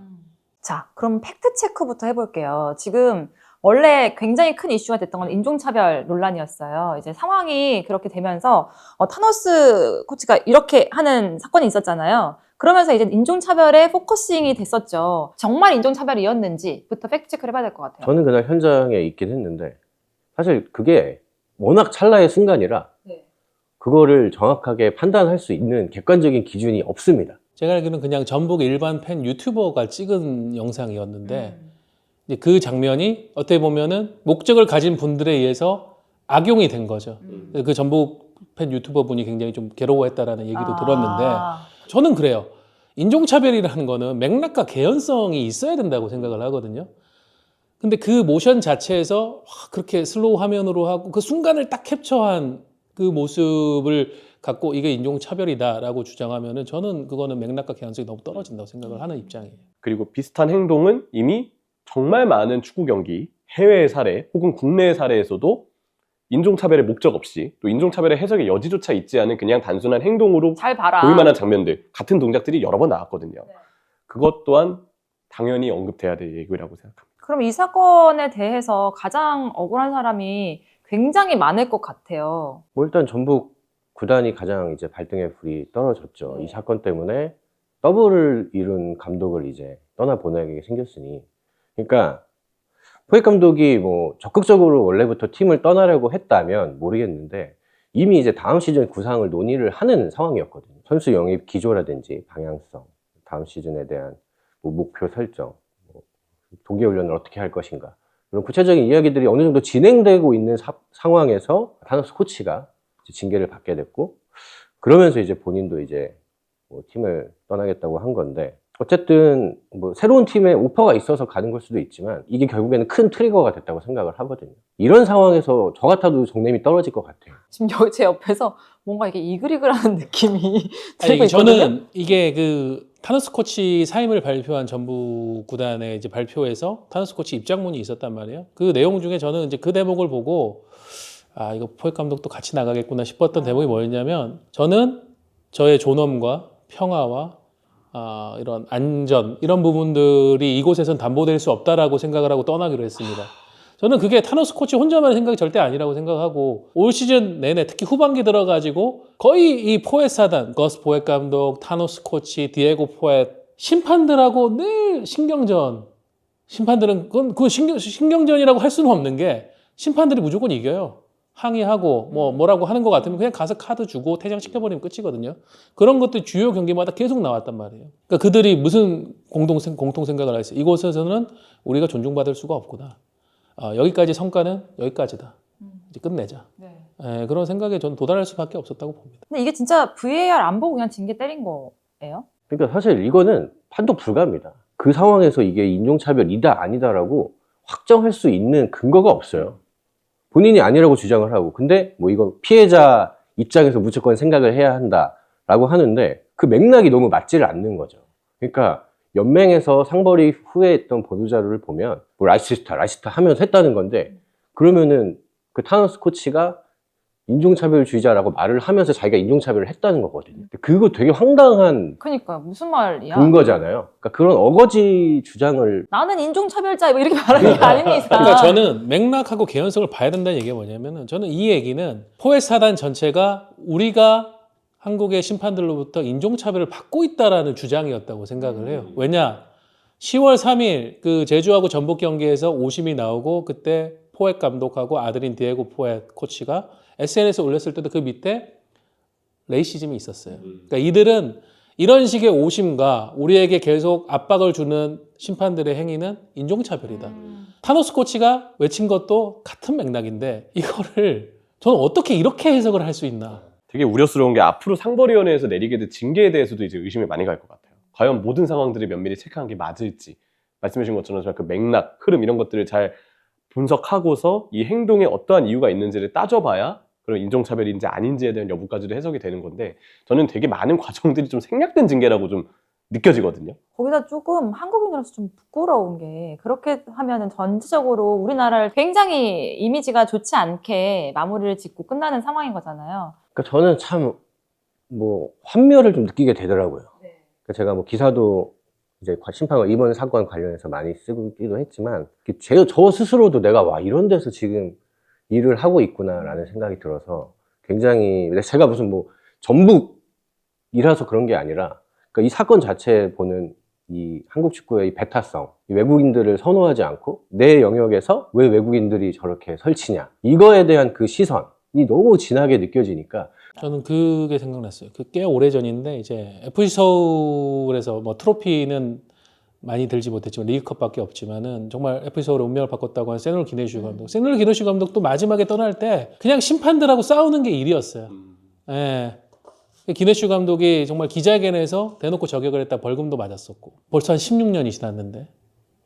자, 그럼 팩트체크부터 해볼게요. 지금 원래 굉장히 큰 이슈가 됐던 건 인종차별 논란이었어요. 이제 상황이 그렇게 되면서 타노스 코치가 이렇게 하는 사건이 있었잖아요. 그러면서 이제 인종차별에 포커싱이 됐었죠. 정말 인종차별이었는지부터 팩트체크를 해봐야 될 것 같아요. 저는 그날 현장에 있긴 했는데 사실 그게 워낙 찰나의 순간이라 네. 그거를 정확하게 판단할 수 있는 객관적인 기준이 없습니다. 제가 알기로는 그냥 전북 일반 팬 유튜버가 찍은 영상이었는데 이제 그 장면이 어떻게 보면은 목적을 가진 분들에 의해서 악용이 된 거죠. 그 전북 팬 유튜버 분이 굉장히 좀 괴로워했다라는 얘기도 들었는데 저는 그래요. 인종차별이라는 거는 맥락과 개연성이 있어야 된다고 생각을 하거든요. 근데 그 모션 자체에서 그렇게 슬로우 화면으로 하고 그 순간을 딱 캡처한 그 모습을 갖고 이게 인종차별이다라고 주장하면은 저는 그거는 맥락과 개연성이 너무 떨어진다고 생각을 하는 입장이에요. 그리고 비슷한 행동은 이미 정말 많은 축구 경기, 해외 사례 혹은 국내 사례에서도 인종차별의 목적 없이 또 인종차별의 해석의 여지조차 있지 않은 그냥 단순한 행동으로 잘 봐라. 보일 만한 장면들, 같은 동작들이 여러 번 나왔거든요. 그것 또한 당연히 언급돼야 될 얘기라고 생각합니다. 그럼 이 사건에 대해서 가장 억울한 사람이 굉장히 많을 것 같아요. 뭐 일단 전북 구단이 가장 이제 발등에 불이 떨어졌죠. 이 사건 때문에 더블을 이룬 감독을 이제 떠나보내게 생겼으니. 그러니까 포획 감독이 뭐 적극적으로 원래부터 팀을 떠나려고 했다면 모르겠는데 이미 이제 다음 시즌 구상을 논의를 하는 상황이었거든요. 선수 영입 기조라든지 방향성, 다음 시즌에 대한 뭐 목표 설정, 뭐 동계훈련을 어떻게 할 것인가 이런 구체적인 이야기들이 어느 정도 진행되고 있는 상황에서 타노스 코치가 이제 징계를 받게 됐고 그러면서 이제 본인도 이제 뭐 팀을 떠나겠다고 한 건데 어쨌든 뭐 새로운 팀에 오퍼가 있어서 가는 걸 수도 있지만 이게 결국에는 큰 트리거가 됐다고 생각을 하거든요. 이런 상황에서 저 같아도 정nem이 떨어질 것 같아요. 지금 제 옆에서 뭔가 이게 이글이글하는 느낌이 들고 아니, 있거든요. 저는 이게 그 타너스 코치 사임을 발표한 전북 구단의 이제 발표에서 타너스 코치 입장문이 있었단 말이에요. 그 내용 중에 저는 이제 그 대목을 보고 아, 이거 포획 감독도 같이 나가겠구나 싶었던 대목이 뭐였냐면 저는 저의 존엄과 평화와 이런 안전 이런 부분들이 이곳에선 담보될 수 없다라고 생각을 하고 떠나기로 했습니다. 저는 그게 타노스 코치 혼자만의 생각이 절대 아니라고 생각하고 올 시즌 내내 특히 후반기 들어가지고 거의 이 포엣 사단 거스 포엣 감독, 타노스 코치, 디에고 포엣 심판들하고 늘 신경전. 심판들은 그 신경전이라고 할 수는 없는 게 심판들이 무조건 이겨요. 항의하고 뭐라고 하는 것 같으면 그냥 가서 카드 주고 퇴장시켜버리면 끝이거든요. 그런 것도 주요 경기마다 계속 나왔단 말이에요. 그러니까 그들이 무슨 공통 생각을 했어요. 이곳에서는 우리가 존중받을 수가 없구나. 여기까지 성과는 여기까지다. 이제 끝내자. 네. 그런 생각에 저는 도달할 수밖에 없었다고 봅니다. 근데 이게 진짜 VAR 안 보고 그냥 징계 때린 거예요? 그러니까 사실 이거는 판독 불가합니다. 그 상황에서 이게 인종차별이다 아니다라고 확정할 수 있는 근거가 없어요. 본인이 아니라고 주장을 하고 근데 뭐 이거 피해자 입장에서 무조건 생각을 해야 한다라고 하는데 그 맥락이 너무 맞지를 않는 거죠. 그러니까 연맹에서 상벌이 후에 했던 보도자료를 보면 뭐 라시스타 하면서 했다는 건데 그러면은 그 타너스 코치가 인종차별주의자라고 말을 하면서 자기가 인종차별을 했다는 거거든요. 그거 되게 황당한 그러니까 무슨 말이야? 근거잖아요. 그러니까 그런 어거지 주장을 나는 인종차별자 뭐 이렇게 말하는 게 아닌 이상. 그러니까 저는 맥락하고 개연성을 봐야 된다는 얘기가 뭐냐면은 저는 이 얘기는 포엣 사단 전체가 우리가 한국의 심판들로부터 인종차별을 받고 있다라는 주장이었다고 생각을 해요. 왜냐? 10월 3일 그 제주하고 전북 경기에서 오심이 나오고 그때 포엣 감독하고 아들인 디에고 포엣 코치가 SNS에 올렸을 때도 그 밑에 레이시즘이 있었어요. 그러니까 이들은 이런 식의 오심과 우리에게 계속 압박을 주는 심판들의 행위는 인종차별이다. 타노스 코치가 외친 것도 같은 맥락인데 이거를 저는 어떻게 이렇게 해석을 할 수 있나. 되게 우려스러운 게 앞으로 상벌위원회에서 내리게 될 징계에 대해서도 이제 의심이 많이 갈 것 같아요. 과연 모든 상황들을 면밀히 체크한 게 맞을지 말씀하신 것처럼 그 맥락, 흐름 이런 것들을 잘 분석하고서 이 행동에 어떠한 이유가 있는지를 따져봐야 그런 인종차별인지 아닌지에 대한 여부까지도 해석이 되는 건데 저는 되게 많은 과정들이 좀 생략된 징계라고 좀 느껴지거든요. 거기다 조금 한국인으로서 좀 부끄러운 게 그렇게 하면은 전체적으로 우리나라를 굉장히 이미지가 좋지 않게 마무리를 짓고 끝나는 상황인 거잖아요. 그러니까 저는 참 뭐 환멸을 좀 느끼게 되더라고요. 네. 그러니까 제가 뭐 기사도 이제 심판 이번 사건 관련해서 많이 쓰기도 했지만 저 스스로도 내가 와 이런 데서 지금 일을 하고 있구나라는 생각이 들어서 굉장히 제가 무슨 뭐 전북이라서 그런 게 아니라 그러니까 이 사건 자체에 보는 이 한국 축구의 이 배타성, 이 외국인들을 선호하지 않고 내 영역에서 왜 외국인들이 저렇게 설치냐 이거에 대한 그 시선이 너무 진하게 느껴지니까 저는 그게 생각났어요. 그 꽤 오래전인데 이제 FC 서울에서 뭐 트로피는 많이 들지 못했지만 리그컵밖에 없지만은 정말 FC 서울의 운명을 바꿨다고 하는 세놀 기네슈 감독. 세놀 기네슈 감독도 마지막에 떠날 때 그냥 심판들하고 싸우는 게 일이었어요. 예. 기네슈 감독이 정말 기자회견에서 대놓고 저격을 했다 벌금도 맞았었고 벌써 한 16년이 지났는데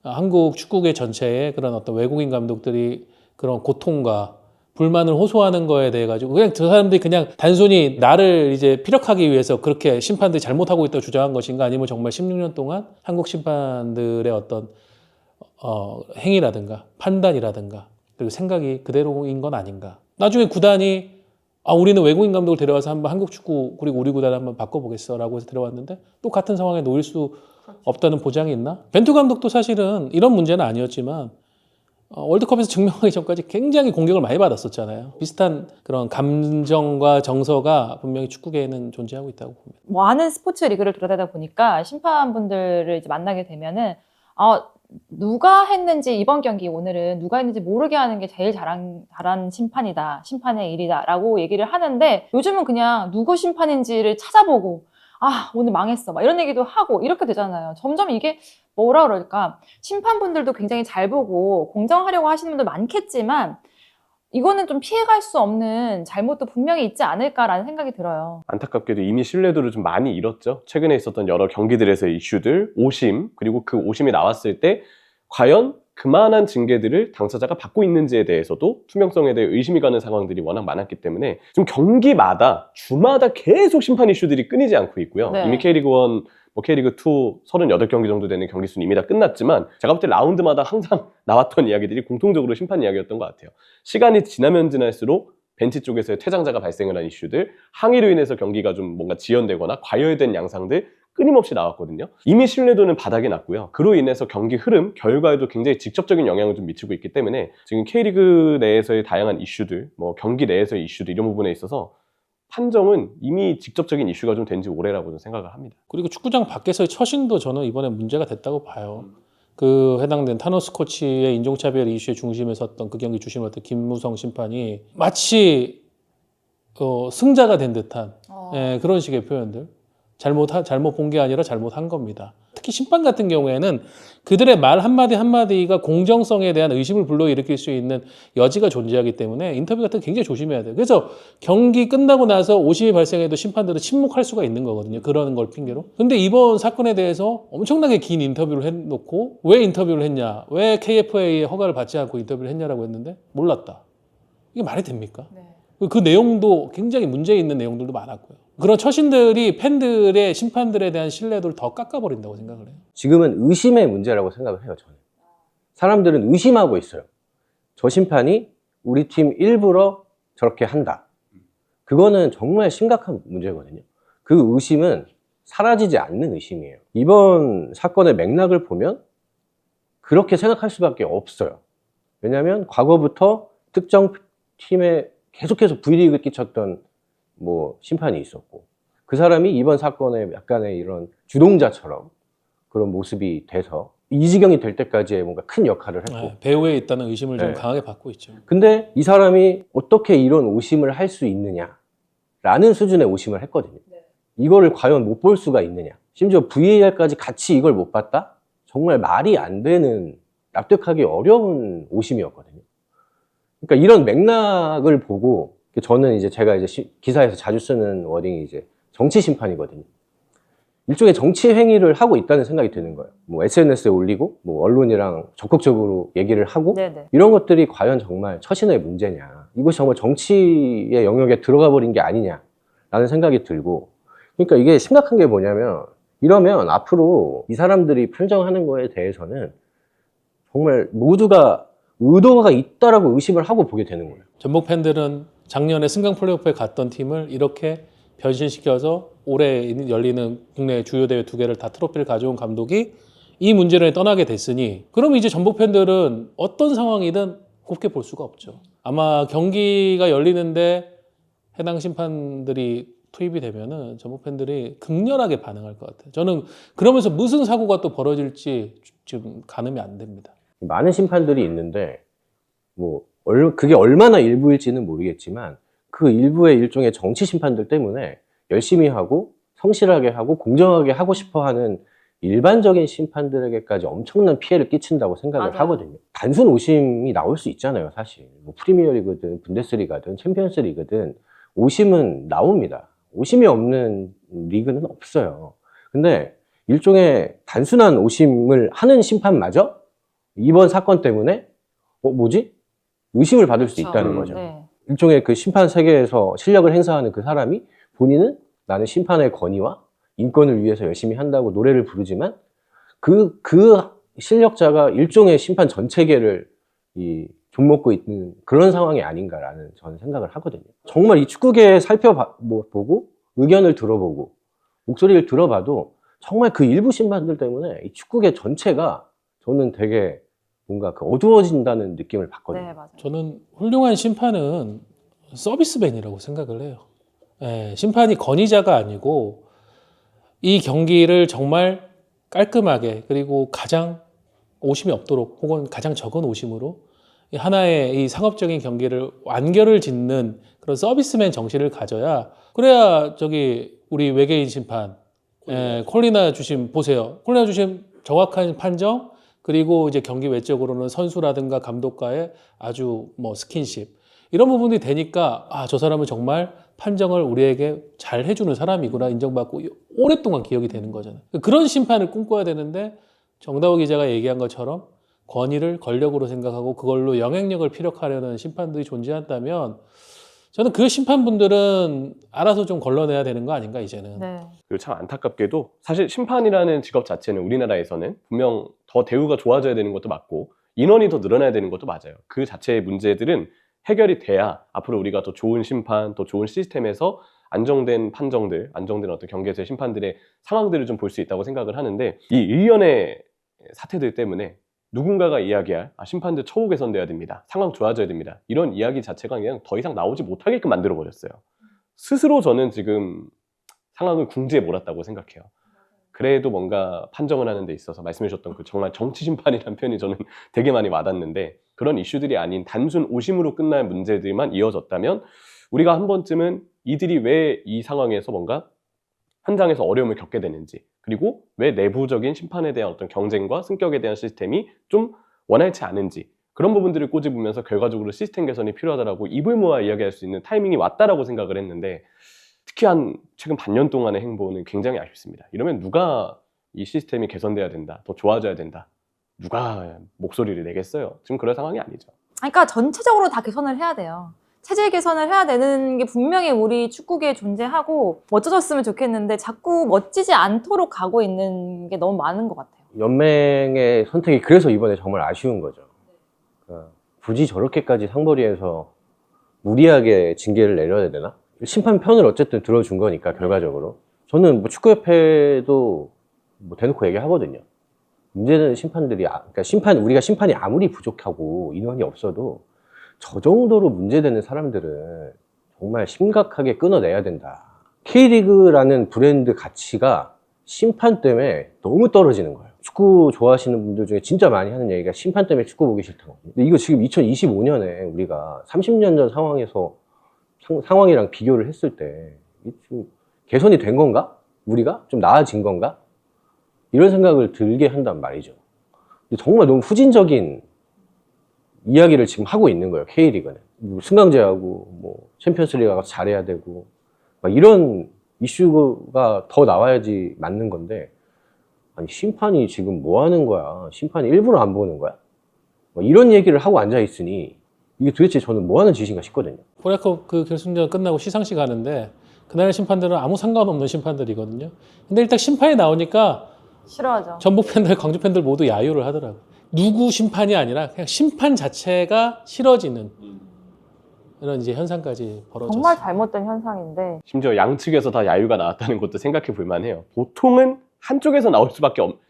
한국 축구계 전체에 그런 어떤 외국인 감독들이 그런 고통과 불만을 호소하는 거에 대해 가지고 그냥 저 사람들이 그냥 단순히 나를 이제 피력하기 위해서 그렇게 심판들이 잘못하고 있다고 주장한 것인가 아니면 정말 16년 동안 한국 심판들의 어떤 행위라든가 판단이라든가 그리고 생각이 그대로인 건 아닌가. 나중에 구단이 우리는 외국인 감독을 데려와서 한번 한국 축구 그리고 우리 구단을 한번 바꿔보겠어라고 해서 데려왔는데 또 같은 상황에 놓일 수 없다는 보장이 있나? 벤투 감독도 사실은 이런 문제는 아니었지만 월드컵에서 증명하기 전까지 굉장히 공격을 많이 받았었잖아요. 비슷한 그런 감정과 정서가 분명히 축구계에는 존재하고 있다고 봅니다. 많은 스포츠 리그를 돌아다니다 보니까 심판분들을 이제 만나게 되면은 누가 했는지 이번 경기 오늘은 누가 했는지 모르게 하는 게 제일 잘한 심판이다. 심판의 일이다라고 얘기를 하는데 요즘은 그냥 누구 심판인지를 찾아보고 오늘 망했어 막 이런 얘기도 하고 이렇게 되잖아요. 점점 이게 뭐라 그럴까 심판분들도 굉장히 잘 보고 공정하려고 하시는 분들 많겠지만 이거는 좀 피해갈 수 없는 잘못도 분명히 있지 않을까라는 생각이 들어요. 안타깝게도 이미 신뢰도를 좀 많이 잃었죠. 최근에 있었던 여러 경기들에서의 이슈들, 오심, 그리고 그 오심이 나왔을 때 과연 그만한 징계들을 당사자가 받고 있는지에 대해서도 투명성에 대해 의심이 가는 상황들이 워낙 많았기 때문에 지금 경기마다 주마다 계속 심판 이슈들이 끊이지 않고 있고요. 네. 이미 K리그1, K리그2 38경기 정도 되는 경기 수는 이미 다 끝났지만 제가 볼 때 라운드마다 항상 나왔던 이야기들이 공통적으로 심판 이야기였던 것 같아요. 시간이 지나면 지날수록 벤치 쪽에서의 퇴장자가 발생을 한 이슈들, 항의로 인해서 경기가 좀 뭔가 지연되거나 과열된 양상들 끊임없이 나왔거든요. 이미 신뢰도는 바닥이 났고요. 그로 인해서 경기 흐름, 결과에도 굉장히 직접적인 영향을 좀 미치고 있기 때문에 지금 K리그 내에서의 다양한 이슈들, 경기 내에서의 이슈들 이런 부분에 있어서 판정은 이미 직접적인 이슈가 좀 된 지 오래라고 저는 생각을 합니다. 그리고 축구장 밖에서의 처신도 저는 이번에 문제가 됐다고 봐요. 그 해당된 타노스 코치의 인종차별 이슈의 중심에 섰던 그 경기 주심을 했던 김무성 심판이 마치 승자가 된 듯한 그런 식의 표현들. 잘못 본 게 아니라 잘못한 겁니다. 특히 심판 같은 경우에는 그들의 말 한마디 한마디가 공정성에 대한 의심을 불러일으킬 수 있는 여지가 존재하기 때문에 인터뷰 같은 거 굉장히 조심해야 돼요. 그래서 경기 끝나고 나서 오심이 발생해도 심판들은 침묵할 수가 있는 거거든요. 그런 걸 핑계로. 근데 이번 사건에 대해서 엄청나게 긴 인터뷰를 해놓고 왜 인터뷰를 했냐, 왜 KFA의 허가를 받지 않고 인터뷰를 했냐라고 했는데 몰랐다. 이게 말이 됩니까? 네. 그 내용도 굉장히 문제 있는 내용들도 많았고요. 그런 처신들이 팬들의 심판들에 대한 신뢰도를 더 깎아버린다고 생각을 해요. 지금은 의심의 문제라고 생각을 해요, 저는. 사람들은 의심하고 있어요. 저 심판이 우리 팀 일부러 저렇게 한다. 그거는 정말 심각한 문제거든요. 그 의심은 사라지지 않는 의심이에요. 이번 사건의 맥락을 보면 그렇게 생각할 수밖에 없어요. 왜냐하면 과거부터 특정 팀에 계속해서 V리그 끼쳤던 심판이 있었고 그 사람이 이번 사건에 약간의 이런 주동자처럼 그런 모습이 돼서 이 지경이 될 때까지의 뭔가 큰 역할을 했고 배후에 있다는 의심을 좀 네. 강하게 받고 있죠. 근데 이 사람이 어떻게 이런 오심을 할 수 있느냐라는 수준의 오심을 했거든요. 이거를 과연 못 볼 수가 있느냐. 심지어 VAR까지 같이 이걸 못 봤다? 정말 말이 안 되는, 납득하기 어려운 오심이었거든요. 그러니까 이런 맥락을 보고 저는 제가 기사에서 자주 쓰는 워딩이 정치 심판이거든요. 일종의 정치 행위를 하고 있다는 생각이 드는 거예요. SNS에 올리고, 언론이랑 적극적으로 얘기를 하고, 네네. 이런 것들이 과연 정말 처신의 문제냐. 이것이 정말 정치의 영역에 들어가 버린 게 아니냐라는 생각이 들고, 그러니까 이게 심각한 게 뭐냐면, 이러면 앞으로 이 사람들이 판정하는 거에 대해서는 정말 모두가 의도가 있다라고 의심을 하고 보게 되는 거예요. 전북 팬들은 작년에 승강 플레이오프에 갔던 팀을 이렇게 변신시켜서 올해 열리는 국내 주요 대회 2개를 다 트로피를 가져온 감독이 이 문제를 떠나게 됐으니 그럼 이제 전북 팬들은 어떤 상황이든 곱게 볼 수가 없죠. 아마 경기가 열리는데 해당 심판들이 투입이 되면은 전북 팬들이 극렬하게 반응할 것 같아요. 저는 그러면서 무슨 사고가 또 벌어질지 지금 가늠이 안 됩니다. 많은 심판들이 있는데 그게 얼마나 일부일지는 모르겠지만 그 일부의 일종의 정치 심판들 때문에 열심히 하고 성실하게 하고 공정하게 하고 싶어하는 일반적인 심판들에게까지 엄청난 피해를 끼친다고 생각을 맞아요. 하거든요. 단순 오심이 나올 수 있잖아요, 사실. 프리미어리그든 분데스리가든 챔피언스리그든 오심은 나옵니다. 오심이 없는 리그는 없어요. 근데 일종의 단순한 오심을 하는 심판마저 이번 사건 때문에 의심을 받을 수 그렇죠. 있다는 거죠. 네. 일종의 그 심판 세계에서 실력을 행사하는 그 사람이 본인은 나는 심판의 권위와 인권을 위해서 열심히 한다고 노래를 부르지만 그 실력자가 일종의 심판 전체계를 좀먹고 있는 그런 상황이 아닌가라는 저는 생각을 하거든요. 정말 이 축구계 살펴보고 의견을 들어보고 목소리를 들어봐도 정말 그 일부 심판들 때문에 이 축구계 전체가 저는 되게 뭔가 어두워진다는 느낌을 받거든요. 네, 맞아요. 저는 훌륭한 심판은 서비스맨이라고 생각을 해요. 심판이 권위자가 아니고 이 경기를 정말 깔끔하게 그리고 가장 오심이 없도록 혹은 가장 적은 오심으로 하나의 이 상업적인 경기를 완결을 짓는 그런 서비스맨 정신을 가져야 그래야 우리 외계인 심판 콜리나 주심 보세요. 콜리나 주심 정확한 판정 그리고 이제 경기 외적으로는 선수라든가 감독과의 아주 스킨십 이런 부분이 되니까 아, 저 사람은 정말 판정을 우리에게 잘 해주는 사람이구나 인정받고 오랫동안 기억이 되는 거잖아요. 그런 심판을 꿈꿔야 되는데 정다호 기자가 얘기한 것처럼 권위를 권력으로 생각하고 그걸로 영향력을 피력하려는 심판들이 존재한다면 저는 그 심판분들은 알아서 좀 걸러내야 되는 거 아닌가 이제는. 네. 그리고 참 안타깝게도 사실 심판이라는 직업 자체는 우리나라에서는 분명 더 대우가 좋아져야 되는 것도 맞고 인원이 더 늘어나야 되는 것도 맞아요. 그 자체의 문제들은 해결이 돼야 앞으로 우리가 더 좋은 심판, 더 좋은 시스템에서 안정된 판정들, 안정된 어떤 경계에서의 심판들의 상황들을 좀 볼 수 있다고 생각을 하는데 이 일련의 사태들 때문에 누군가가 이야기할 심판들 처우 개선돼야 됩니다. 상황 좋아져야 됩니다. 이런 이야기 자체가 그냥 더 이상 나오지 못하게끔 만들어버렸어요. 스스로 저는 지금 상황을 궁지에 몰았다고 생각해요. 그래도 뭔가 판정을 하는 데 있어서 말씀해 주셨던 그 정말 정치 심판이라는 표현이 저는 되게 많이 와닿는데 그런 이슈들이 아닌 단순 오심으로 끝날 문제들만 이어졌다면 우리가 한 번쯤은 이들이 왜 이 상황에서 뭔가 현장에서 어려움을 겪게 되는지 그리고 왜 내부적인 심판에 대한 어떤 경쟁과 승격에 대한 시스템이 좀 원활치 않은지 그런 부분들을 꼬집으면서 결과적으로 시스템 개선이 필요하다라고 입을 모아 이야기할 수 있는 타이밍이 왔다라고 생각을 했는데 특히 한 최근 반년 동안의 행보는 굉장히 아쉽습니다. 이러면 누가 이 시스템이 개선돼야 된다, 더 좋아져야 된다, 누가 목소리를 내겠어요? 지금 그런 상황이 아니죠. 그러니까 전체적으로 다 개선을 해야 돼요. 체질 개선을 해야 되는 게 분명히 우리 축구계에 존재하고 멋져졌으면 좋겠는데 자꾸 멋지지 않도록 가고 있는 게 너무 많은 것 같아요. 연맹의 선택이 그래서 이번에 정말 아쉬운 거죠. 그러니까 굳이 저렇게까지 상벌위에서 무리하게 징계를 내려야 되나? 심판 편을 어쨌든 들어준 거니까 결과적으로 저는 뭐 축구협회도 뭐 대놓고 얘기하거든요. 문제는 심판들이 그러니까 우리가 심판이 아무리 부족하고 인원이 없어도 저 정도로 문제되는 사람들은 정말 심각하게 끊어내야 된다. K리그라는 브랜드 가치가 심판 때문에 너무 떨어지는 거예요. 축구 좋아하시는 분들 중에 진짜 많이 하는 얘기가 심판 때문에 축구 보기 싫다고. 근데 이거 지금 2025년에 우리가 30년 전 상황이랑 비교를 했을 때 좀 개선이 된 건가? 우리가? 좀 나아진 건가? 이런 생각을 들게 한단 말이죠. 근데 정말 너무 후진적인 이야기를 지금 하고 있는 거예요. K리그는. 뭐 승강제하고 뭐 챔피언스리그 가서 잘해야 되고 막 이런 이슈가 더 나와야지 맞는 건데 아니 심판이 지금 뭐 하는 거야? 심판이 일부러 안 보는 거야? 뭐 이런 얘기를 하고 앉아 있으니 이게 도대체 저는 뭐 하는 짓인가 싶거든요. 코리아컵 그 결승전 끝나고 시상식 하는데 그날 심판들은 아무 상관없는 심판들이거든요. 근데 일단 심판이 나오니까 싫어하죠. 전북 팬들, 광주 팬들 모두 야유를 하더라고요. 누구 심판이 아니라 그냥 심판 자체가 싫어지는 이런 이제 현상까지 벌어졌어요. 정말 잘못된 현상인데 심지어 양측에서 다 야유가 나왔다는 것도 생각해 볼 만해요. 보통은 한쪽에서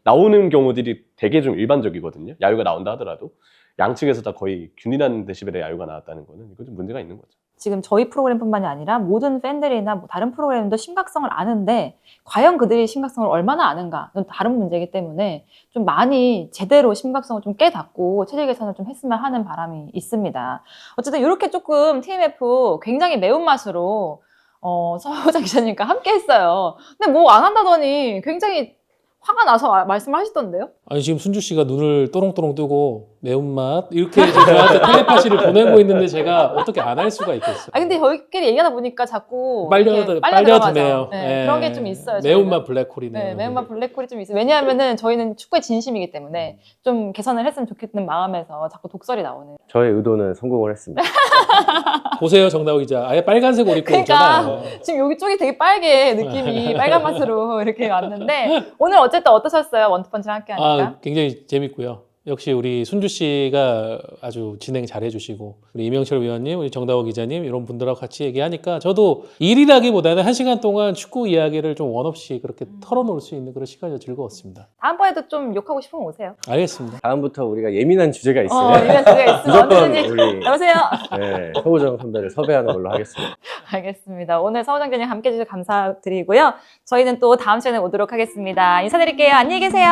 나오는 경우들이 되게 좀 일반적이거든요. 야유가 나온다 하더라도 양측에서 다 거의 균일한 데시벨의 야유가 나왔다는 거는 이거 좀 문제가 있는 거죠. 지금 저희 프로그램뿐만이 아니라 모든 팬들이나 뭐 다른 프로그램도 심각성을 아는데 과연 그들이 심각성을 얼마나 아는가 는 다른 문제이기 때문에 좀 많이 제대로 심각성을 좀 깨닫고 체질 개선을 좀 했으면 하는 바람이 있습니다. 어쨌든 이렇게 조금 TMF 굉장히 매운맛으로 서호정 기자님과 함께 했어요. 근데 뭐 안 한다더니 굉장히 화가 나서 말씀을 하시던데요? 아니 지금 순주 씨가 눈을 또롱또롱 뜨고 매운맛 이렇게 이제 저한테 텔레파시를 보내고 있는데 제가 어떻게 안 할 수가 있겠어요. 아 근데 저희끼리 얘기하다 보니까 자꾸 빨려드네요. 들어가죠. 네, 그런 게 좀 있어요. 매운맛 블랙홀이네요. 네, 매운맛 블랙홀이 좀 있어요. 왜냐하면은 저희는 축구에 진심이기 때문에 좀 개선을 했으면 좋겠는 마음에서 자꾸 독설이 나오는. 저의 의도는 성공을 했습니다. 보세요 정다호 기자. 아예 빨간색 옷 입고 그러니까 오잖아요. 지금 여기 쪽이 되게 빨개 느낌이 빨간 맛으로 이렇게 왔는데 오늘 어쨌든 어떠셨어요? 원투펀치랑 함께 하니까. 굉장히 재밌고요. 역시 우리 순주 씨가 아주 진행 잘 해주시고 우리 이명철 위원님, 우리 정다호 기자님 이런 분들하고 같이 얘기하니까 저도 일이라기보다는 1시간 동안 축구 이야기를 좀 원 없이 그렇게 털어놓을 수 있는 그런 시간이 즐거웠습니다. 다음번에도 좀 욕하고 싶으면 오세요. 알겠습니다. 다음부터 우리가 예민한 주제가 있으면 이런 주제가 있으면 무조건 언제든지 우리 나오세요. 네, 서호정 선배를 섭외하는 걸로 하겠습니다. 알겠습니다. 오늘 서호정 기자님 함께 해주셔서 감사드리고요. 저희는 또 다음 시간에 오도록 하겠습니다. 인사드릴게요. 안녕히 계세요.